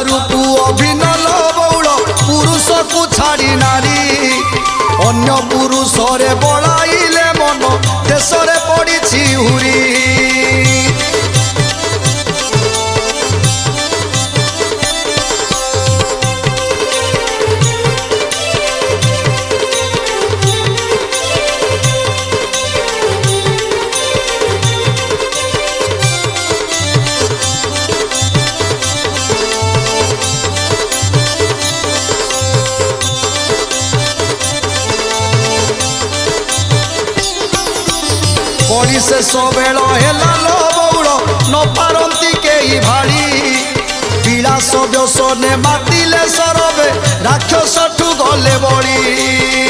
रूपु अभिनल बौल पुरुष को छाड़ी नारी अन्य पुरुष रे बड़ाइले मन देश रे पड़ी हुरी से सबेल हेला लो बौल न पारती के भाड़ी पीड़ा सब व्यसने मातिले सरबे राक्षस ठू गले बड़ी